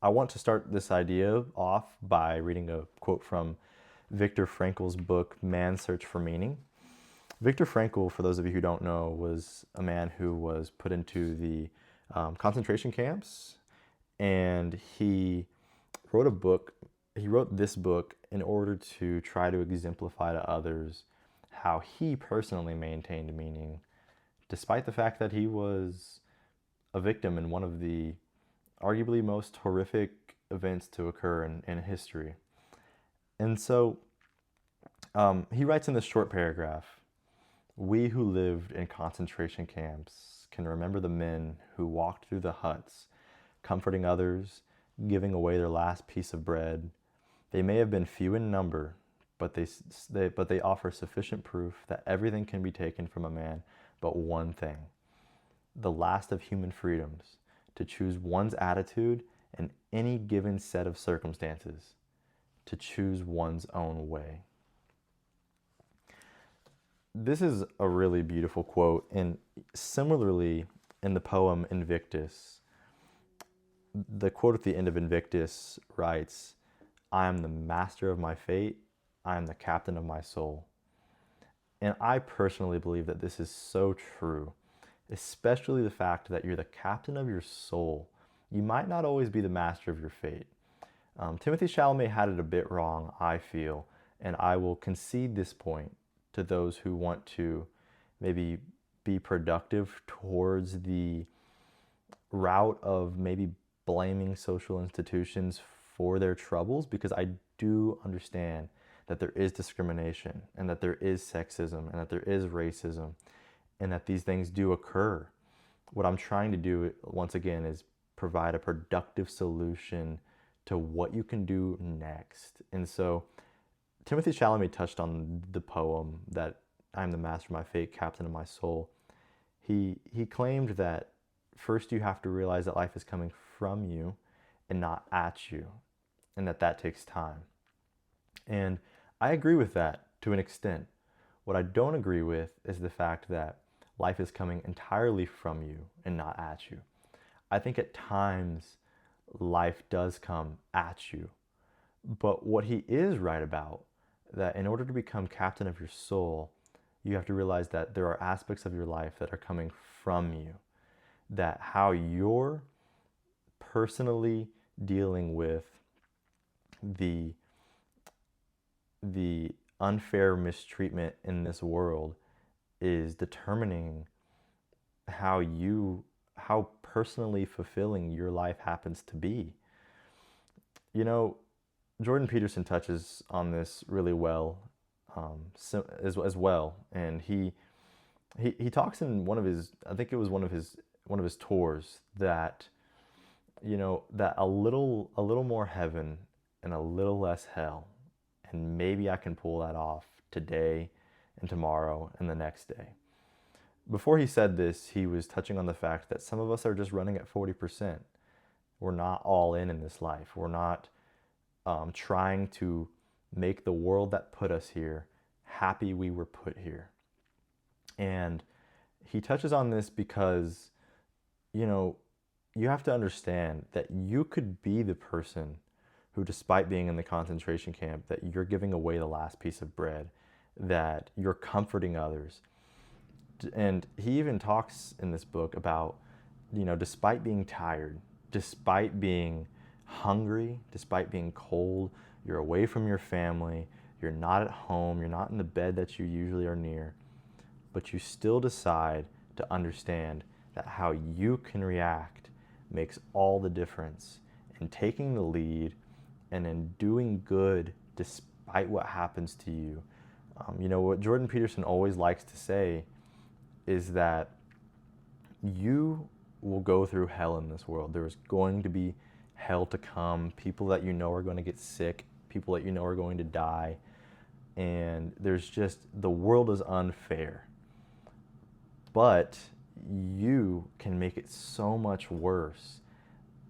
I want to start this idea off by reading a quote from Viktor Frankl's book, Man's Search for Meaning. Viktor Frankl, for those of you who don't know, was a man who was put into the concentration camps, and he wrote a book. He wrote this book in order to try to exemplify to others how he personally maintained meaning, despite the fact that he was a victim in one of the arguably most horrific events to occur in history. And so he writes in this short paragraph, "We who lived in concentration camps can remember the men who walked through the huts, comforting others, giving away their last piece of bread. They may have been few in number, but they offer sufficient proof that everything can be taken from a man but one thing, the last of human freedoms, to choose one's attitude in any given set of circumstances, to choose one's own way." This is a really beautiful quote, and similarly in the poem Invictus, the quote at the end of Invictus writes, "I am the master of my fate, I am the captain of my soul." And I personally believe that this is so true, especially the fact that you're the captain of your soul. You might not always be the master of your fate. Timothy Chalamet had it a bit wrong, I feel, and I will concede this point to those who want to maybe be productive towards the route of maybe blaming social institutions for their troubles, because I do understand that there is discrimination and that there is sexism and that there is racism and that these things do occur. What I'm trying to do, once again, is provide a productive solution to what you can do next. And so Timothy Chalamet touched on the poem that "I am the master of my fate, captain of my soul." He claimed that first you have to realize that life is coming from you and not at you, and that takes time. And I agree with that to an extent. What I don't agree with is the fact that life is coming entirely from you and not at you. I think at times life does come at you. But what he is right about, that in order to become captain of your soul, you have to realize that there are aspects of your life that are coming from you. That how you're personally dealing with the unfair mistreatment in this world is determining how personally fulfilling your life happens to be. You know, Jordan Peterson touches on this really well, as well, and he talks in one of his, I think it was one of his tours, that that a little more heaven and a little less hell, and maybe I can pull that off today and tomorrow and the next day. Before he said this, he was touching on the fact that some of us are just running at 40%. We're not all in this life. We're not trying to make the world that put us here happy we were put here. And he touches on this because, you have to understand that you could be the person who, despite being in the concentration camp, that you're giving away the last piece of bread, that you're comforting others. And he even talks in this book about, despite being tired, despite being hungry, despite being cold, you're away from your family, you're not at home, you're not in the bed that you usually are near, but you still decide to understand that how you can react makes all the difference in taking the lead and in doing good despite what happens to you. What Jordan Peterson always likes to say is that you will go through hell in this world. There is going to be hell to come. People that you know are going to get sick. People that you know are going to die. And the world is unfair. But you can make it so much worse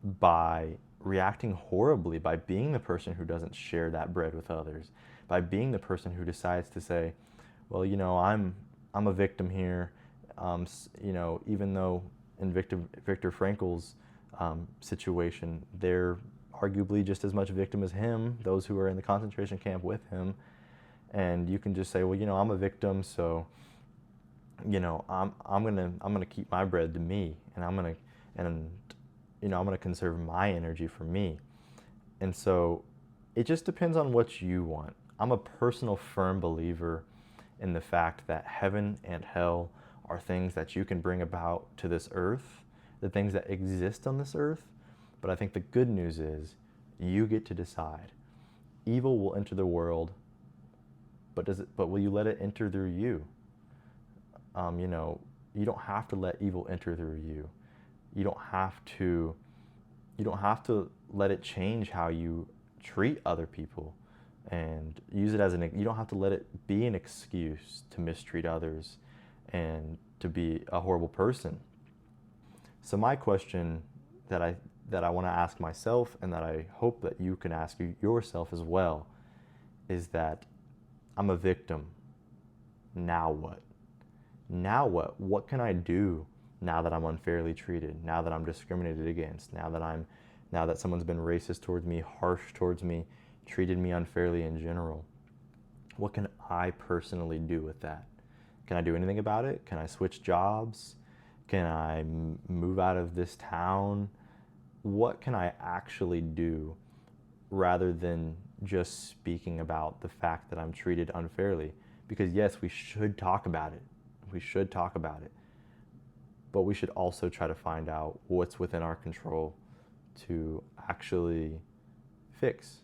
by reacting horribly, by being the person who doesn't share that bread with others, by being the person who decides to say, well, I'm a victim here. Even though in Viktor Frankl's situation, arguably just as much victim as him, those who are in the concentration camp with him. And you can just say, well, I'm a victim, so I'm gonna keep my bread to me, and I'm gonna conserve my energy for me. And so it just depends on what you want. I'm a personal firm believer in the fact that heaven and hell are things that you can bring about to this earth, the things that exist on this earth. But I think the good news is you get to decide. Evil will enter the world, but will you let it enter through you? You don't have to let evil enter through you. You don't have to let it change how you treat other people and use it as you don't have to let it be an excuse to mistreat others and to be a horrible person. So my question that I want to ask myself, and that I hope that you can ask yourself as well, is that I'm a victim. Now what? Now what? What can I do now that I'm unfairly treated? Now that I'm discriminated against? Now that someone's been racist towards me, harsh towards me, treated me unfairly in general? What can I personally do with that? Can I do anything about it? Can I switch jobs? Can I move out of this town? What can I actually do rather than just speaking about the fact that I'm treated unfairly? Because yes, we should talk about it. We should talk about it. But we should also try to find out what's within our control to actually fix.